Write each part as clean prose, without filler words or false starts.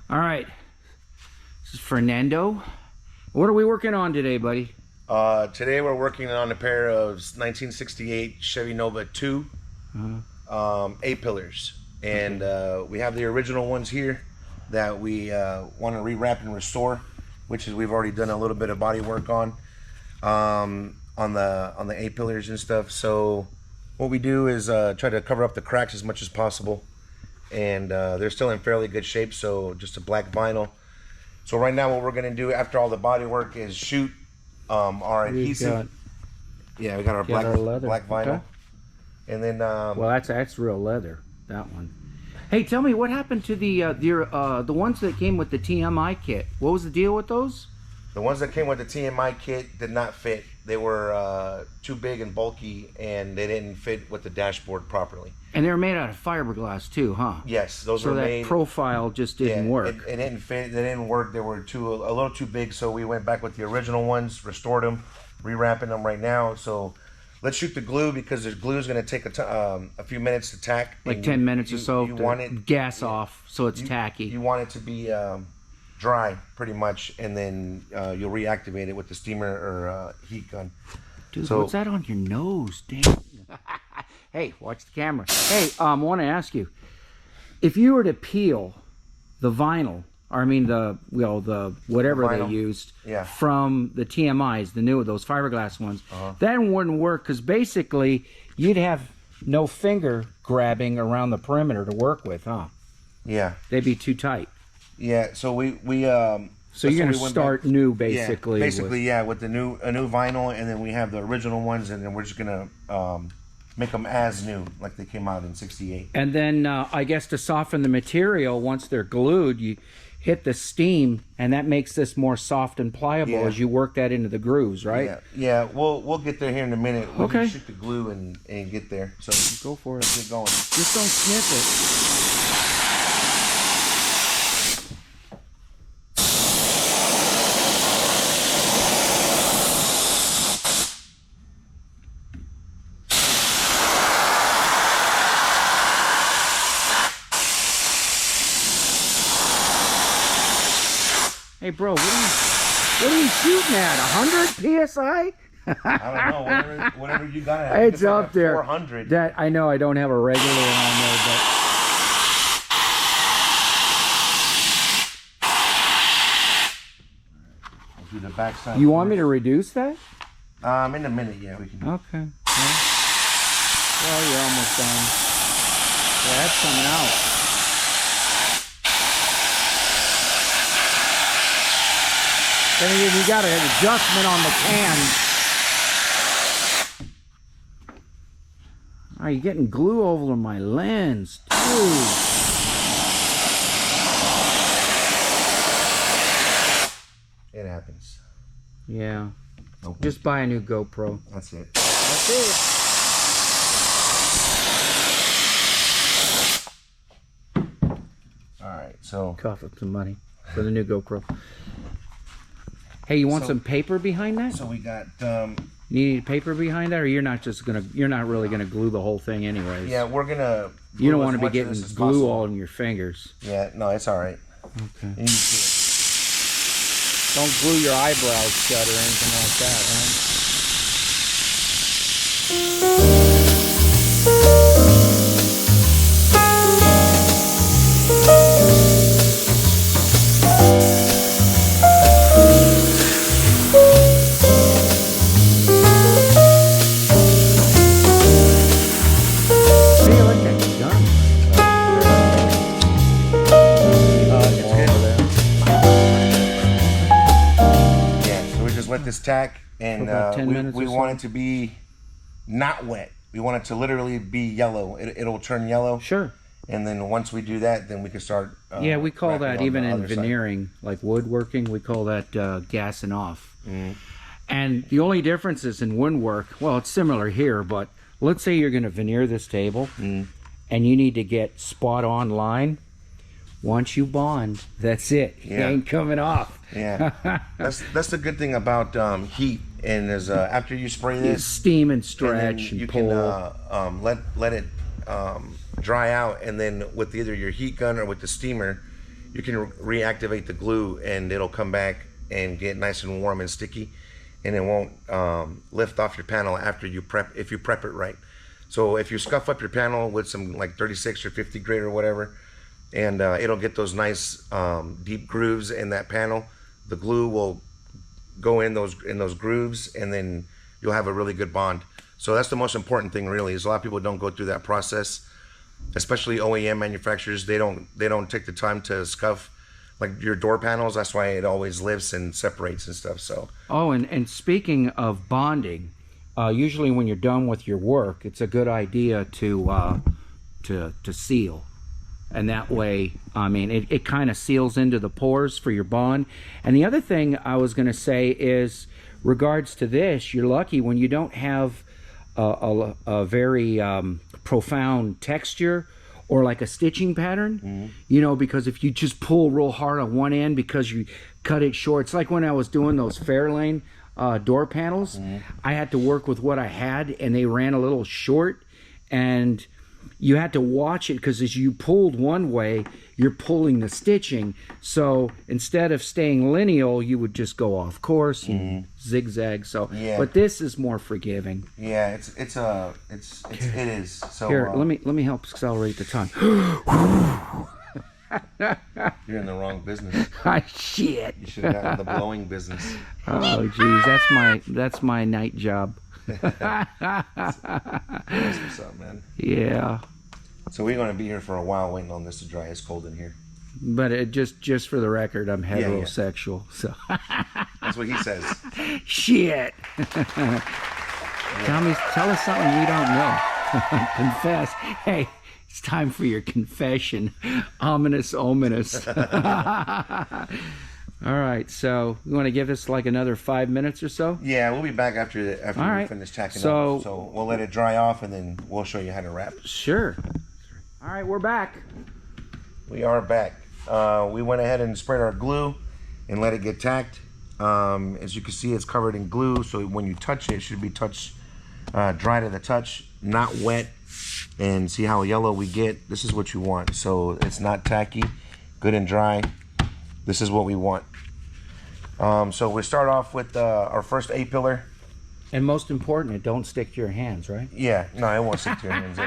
All right. This is Fernando. What are we working on today, buddy? Today we're working on a pair of 1968 Chevy Nova II A-pillars. And we have the original ones here that we want to rewrap and restore, which is we've already done a little bit of body work on the A-pillars and stuff. So what we do is try to cover up the cracks as much as possible. And they're still in fairly good shape, so just a black vinyl. So right now what we're going to do after all the body work is shoot our adhesive. Yeah, we got our black vinyl. Okay. And then well, that's real leather, that one. Hey, tell me what happened to the ones that came with the TMI kit. What was the deal with those? The ones that came with the TMI kit did not fit. They were too big and bulky, and they didn't fit with the dashboard properly. And they were made out of fiberglass too, huh? Yes, those were made. So that profile just didn't work. It didn't fit. They didn't work. They were a little too big. So we went back with the original ones, restored them, rewrapping them right now. So let's shoot the glue, because the glue is going to take a few minutes to tack. Like 10 minutes or so. You want it gas off, so it's tacky. You want it to be dry, pretty much, and then you'll reactivate it with the steamer or heat gun. Dude, what's that on your nose? Damn. Hey, watch the camera. Hey, I want to ask you, if you were to peel the vinyl, or I mean the whatever they used from the TMIs, the new, those fiberglass ones, that wouldn't work, because basically you'd have no finger grabbing around the perimeter to work with, huh? Yeah. They'd be too tight. Yeah, so so you're gonna start new, basically. Yeah, with a new vinyl, and then we have the original ones, and then we're just gonna make them as new, like they came out in '68. And then I guess to soften the material, once they're glued, you hit the steam, and that makes this more soft and pliable as you work that into the grooves, right? Yeah. We'll get there here in a minute. We'll shoot the glue and get there. So go for it. Let's get going. Just don't sniff it. Hey, bro, what are you shooting at? 100 PSI? I don't know. Whatever you got. It's up like there. 400. That I know. I don't have a regular on there, but. I'll do the backside. You want me to reduce that? In a minute, yeah, we can. Okay. Well, you're almost done. Yeah, that's coming out. Then again, you got an adjustment on the can. Are you getting glue over my lens? Dude. It happens. Yeah. Just buy a new GoPro. That's it. That's it. Alright, so. Cough up some money for the new GoPro. Hey, you want some paper behind that? So we got you need paper behind that, or you're not really gonna glue the whole thing anyways? Yeah, we're gonna. You don't want to be getting glue all in your fingers. Yeah, no, it's all right. Okay. You need to. Don't glue your eyebrows shut or anything like that, huh? Let this tack, and we want it to be not wet. We want it to literally be yellow. It'll turn yellow. Sure. And then once we do that, then we can start. Yeah, we call that, even in veneering, like woodworking, we call that gassing off. And the only difference is in woodwork. Well, it's similar here, but let's say you're going to veneer this table, and you need to get spot on line. Once you bond, that's it. It ain't coming off. Yeah, that's the good thing about heat. And is after you spray this, steam and stretch, and you pull. can let it dry out, and then with either your heat gun or with the steamer, you can reactivate the glue, and it'll come back and get nice and warm and sticky, and it won't lift off your panel after you prep, if you prep it right. So if you scuff up your panel with some like 36 or 50 grade or whatever, and it'll get those nice deep grooves in that panel, the glue will go in those grooves, and then you'll have a really good bond. So that's the most important thing, really, is a lot of people don't go through that process, especially OEM manufacturers. They don't take the time to scuff like your door panels. That's why it always lifts and separates and stuff. So and speaking of bonding, usually when you're done with your work, it's a good idea to seal, and that way, I mean, it kind of seals into the pores for your bond. And the other thing I was going to say is, regards to this, you're lucky when you don't have a very profound texture or like a stitching pattern, you know, because if you just pull real hard on one end because you cut it short, it's like when I was doing those Fairlane door panels, I had to work with what I had, and they ran a little short, and you had to watch it because as you pulled one way, you're pulling the stitching. So instead of staying lineal, you would just go off course and zigzag. So, yeah. But this is more forgiving. Yeah, it is. So here, let me help accelerate the time. You're in the wrong business. Shit. You should have gotten the blowing business. Oh, geez, that's my night job. That's what's up, man. Yeah. So we're going to be here for a while waiting on this to dry. It's cold in here. But it just for the record, I'm heterosexual. So that's what he says. Shit. Tell us something we don't know. Confess. Hey, it's time for your confession. Ominous. All right, so you want to give us like another 5 minutes or so? Yeah, we'll be back after we finish tacking up. So we'll let it dry off, and then we'll show you how to wrap. Sure. All right, we're back. We are back. We went ahead and sprayed our glue and let it get tacked. As you can see, it's covered in glue, so when you touch it, it should be dry to the touch, not wet. And see how yellow we get? This is what you want. So it's not tacky, good and dry. This is what we want. So we start off with our first A-pillar. And most important, it don't stick to your hands, right? Yeah, no, it won't stick to your hands.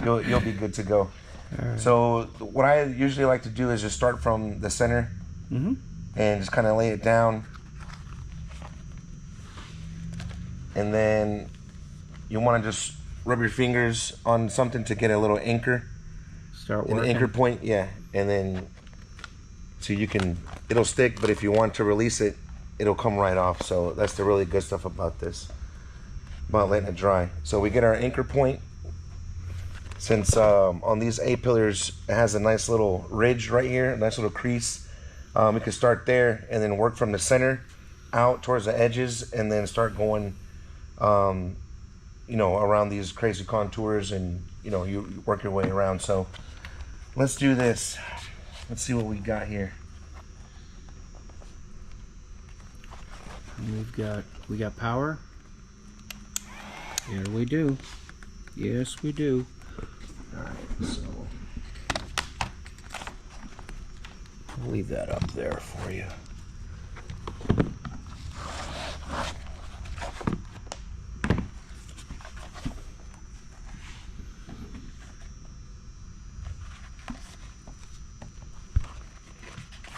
You'll be good to go. Right. So what I usually like to do is just start from the center and just kind of lay it down. And then you want to just rub your fingers on something to get a little anchor. Start working. An anchor point, yeah. And then so it'll stick, but if you want to release it, it'll come right off. So that's the really good stuff about this, about letting it dry. So we get our anchor point. Since on these A-pillars, it has a nice little ridge right here, a nice little crease. We can start there and then work from the center out towards the edges, and then start going, around these crazy contours, and you work your way around. So let's do this. Let's see what we got here. We got power. Here we do. Yes, we do. All right, so I'll leave that up there for you.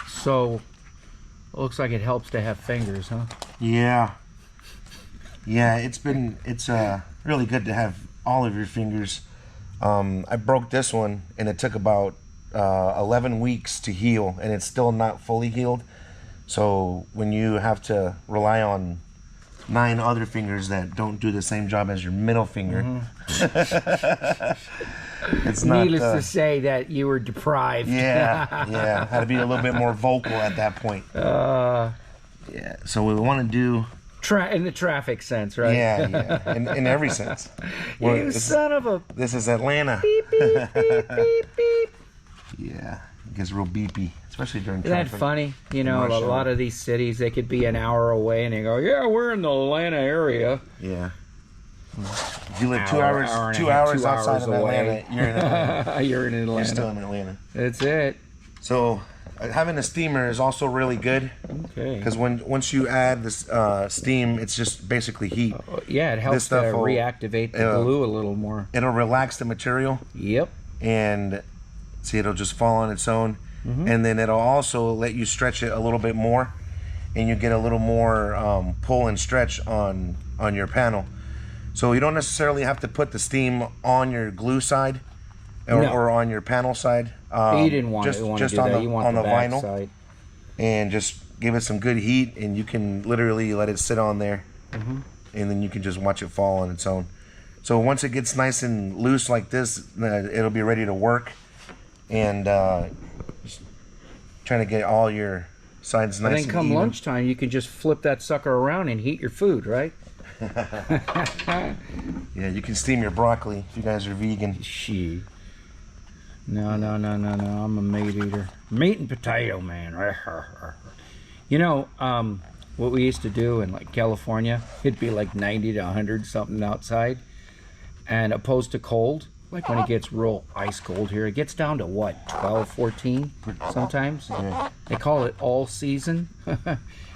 So, it looks like it helps to have fingers, huh? Yeah. Yeah, it's really good to have all of your fingers. I broke this one, and it took about 11 weeks to heal, and it's still not fully healed. So when you have to rely on 9 other fingers that don't do the same job as your middle finger, it's not. Needless to say that you were deprived. Yeah. Had to be a little bit more vocal at that point. Yeah. So what we want to do. In the traffic sense, right? Yeah. In every sense. You son of a. This is Atlanta. Beep, beep, beep, beep, beep. Yeah. It gets real beepy, especially during Isn't traffic. that funny? A lot of these cities, they could be an hour away, and they go, "Yeah, we're in the Atlanta area." Yeah. If you live 2 hours, hour and a 2 half, hours 2 outside hours of away. Atlanta, you're in Atlanta. You're in Atlanta. You're still in Atlanta. That's it. So having a steamer is also really good. Okay. Because once you add this steam, it's just basically heat. Yeah, it helps to reactivate the glue a little more. It'll relax the material. Yep. And see, it'll just fall on its own. And then it'll also let you stretch it a little bit more, and you get a little more pull and stretch on your panel. So you don't necessarily have to put the steam on your glue side or on your panel side. You didn't want to do that. You want the vinyl side. And just give it some good heat, and you can literally let it sit on there, and then you can just watch it fall on its own. So once it gets nice and loose like this, it'll be ready to work. And just trying to get all your sides nice and even. And then come lunchtime, you can just flip that sucker around and heat your food, right? Yeah, you can steam your broccoli if you guys are vegan. She. No. I'm a meat eater. Meat and potato, man. You know, what we used to do in like California, it'd be like 90 to 100 something outside. And opposed to cold, like when it gets real ice cold here, it gets down to what, 12, 14 sometimes? Yeah. They call it all season.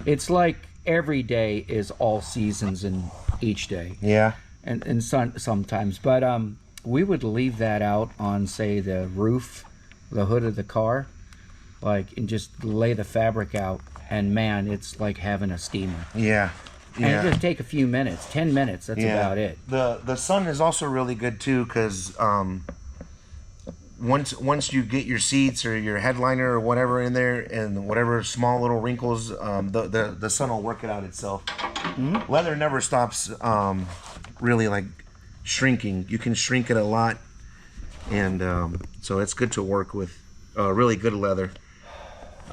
It's like every day is all seasons in each day. Yeah. And sometimes. But we would leave that out on, say, the roof, the hood of the car, like, and just lay the fabric out. And man, it's like having a steamer. Yeah. And it just take a few minutes, 10 minutes, that's about it. The sun is also really good too, because once you get your seats or your headliner or whatever in there, and whatever small little wrinkles, the sun will work it out itself. Leather never stops really like shrinking. You can shrink it a lot, and so it's good to work with really good leather.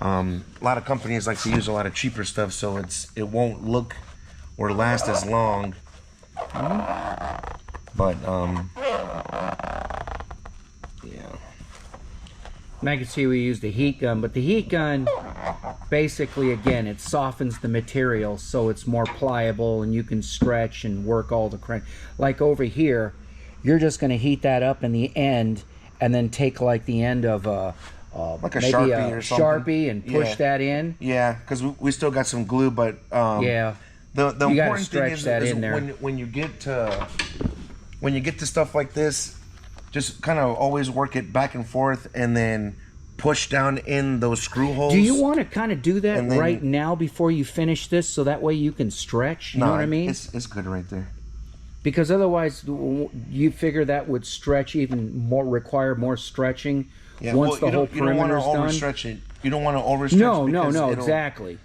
A lot of companies like to use a lot of cheaper stuff, so it won't look or last as long. But yeah. And I can see we used a heat gun, but the heat gun basically, again, it softens the material so it's more pliable and you can stretch and work all the crank. Like over here, you're just going to heat that up in the end and then take like the end of like a maybe Sharpie or something. Sharpie and push that in. Yeah, because we still got some glue, but yeah. The you important thing is in there. when you get to stuff like this, just kind of always work it back and forth, and then push down in those screw holes. Do you want to kind of do that right now before you finish this, so that way you can stretch? You know what I mean? It's good right there. Because otherwise, you figure that would stretch even more, require more stretching. Yeah, once the whole perimeter is done. You don't want to overstretch. No, exactly.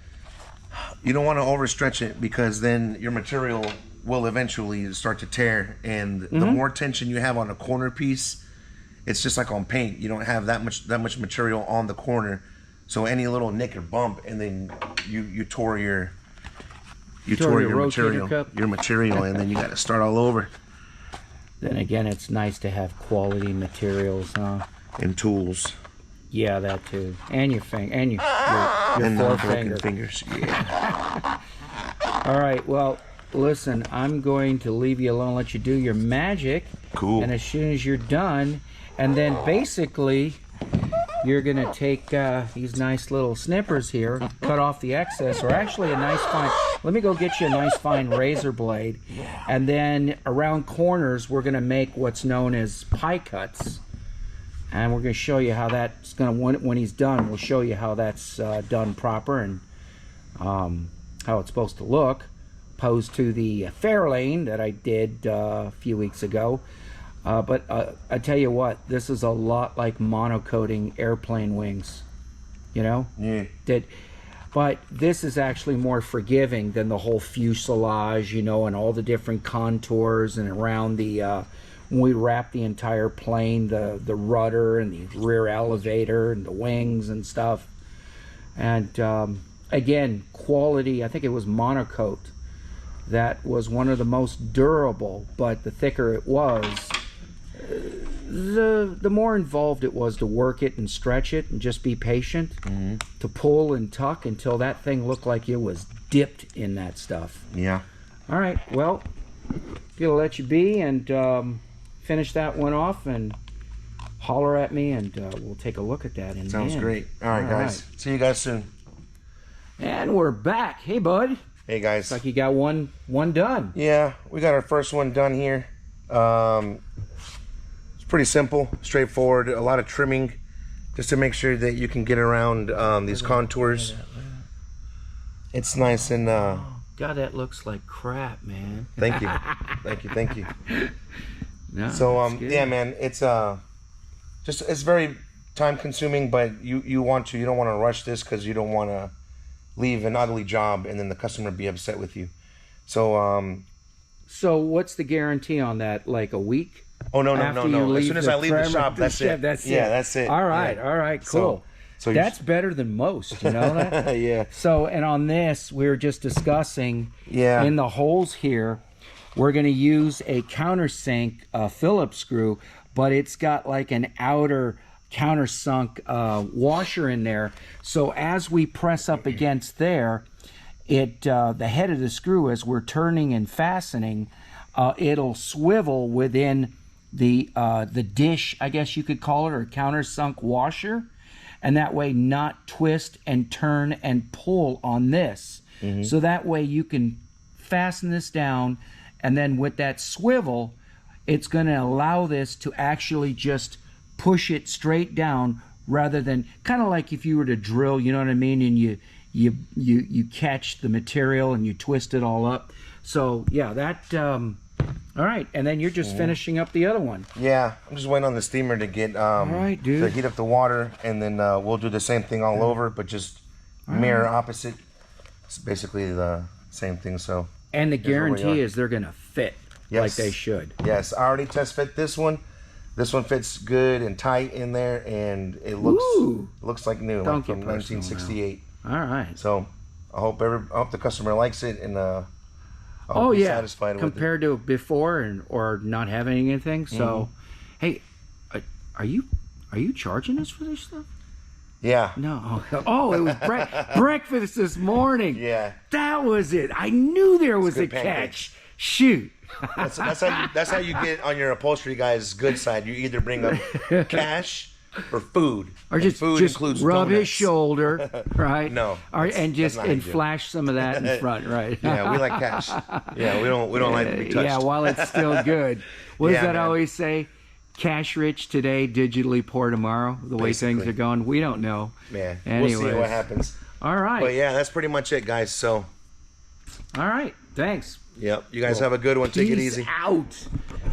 You don't want to overstretch it, because then your material will eventually start to tear, and the more tension you have on a corner piece, it's just like on paint. You don't have that much material on the corner, so any little nick or bump, and then you tore your material, and then you got to start all over. Then again, it's nice to have quality materials, huh? And tools. Yeah, that too. And your finger, and your forefinger. Fingers. Yeah. All right. Well, listen, I'm going to leave you alone, let you do your magic. Cool. And as soon as you're done, and then basically, you're gonna take these nice little snippers here, cut off the excess, or actually a nice fine. Let me go get you a nice fine razor blade, and then around corners, we're gonna make what's known as pie cuts. And we're going to show you how that's going to, when he's done, we'll show you how that's done proper, and how it's supposed to look, opposed to the Fairlane that I did a few weeks ago. But I tell you what, this is a lot like monocoating airplane wings, you know? Yeah. But this is actually more forgiving than the whole fuselage, you know, and all the different contours and around the... when we wrap the entire plane, the rudder and the rear elevator and the wings and stuff. And again, quality, I think it was monocoat. That was one of the most durable, but the thicker it was, the more involved it was to work it and stretch it and just be patient, to pull and tuck until that thing looked like it was dipped in that stuff. Yeah. All right, well, gonna let you be and finish that one off and holler at me, and we'll take a look at that. Sounds great. All right, guys. See you guys soon. And we're back. Hey, bud. Hey, guys. Looks like you got one done. Yeah, we got our first one done here. It's pretty simple, straightforward. A lot of trimming, just to make sure that you can get around these contours. It's nice and. God, that looks like crap, man. Thank you, thank you. No, So yeah, man, it's it's very time consuming, but you don't want to rush this because you don't want to leave an ugly job and then the customer be upset with you. So so what's the guarantee on that? Like a week? Oh no. As soon as I leave the shop, that's it. That's yeah, that's it. All right, cool. So that's better than most, you know that? Yeah. So, and on this, we were just discussing in the holes here, we're going to use a countersink Phillips screw, but it's got like an outer countersunk washer in there. So as we press up against there, the head of the screw, as we're turning and fastening, it'll swivel within the dish, I guess you could call it, or countersunk washer. And that way not twist and turn and pull on this. Mm-hmm. So that way you can fasten this down, and then with that swivel, it's going to allow this to actually just push it straight down, rather than kind of like if you were to drill, you know what I mean, and you catch the material and you twist it all up. So yeah, that all right, and then you're just finishing up the other one. Yeah, I'm just waiting on the steamer to get all right, dude, to heat up the water, and then we'll do the same thing all over, but just mirror opposite. It's basically the same thing. So, and the guarantee is they're gonna fit like they should. Yes, I already test fit this one. This one fits good and tight in there, and it looks like new, like from 1968. All right. So I hope the customer likes it, and satisfied compared to before or not having anything. So hey, are you charging us for this stuff? Yeah. No. Oh, it was breakfast this morning. Yeah. That was it. I knew there was a catch. Shoot. That's how you get on your upholstery guy's good side. You either bring up cash or food, or just includes rub donuts. His shoulder, right? No, and flash some of that in front, right? Yeah, we like cash. Yeah, we don't like to be touched. Yeah, while it's still good. What does that always say? Cash rich today, digitally poor tomorrow. The way things are going, we don't know. Yeah, anyways, we'll see what happens. All right. But yeah, that's pretty much it, guys. So, all right, thanks. Yep. You guys have a good one. Take it easy. Out.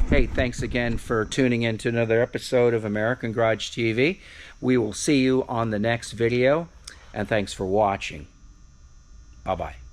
Hey, thanks again for tuning in to another episode of American Garage TV. We will see you on the next video, and thanks for watching. Bye-bye.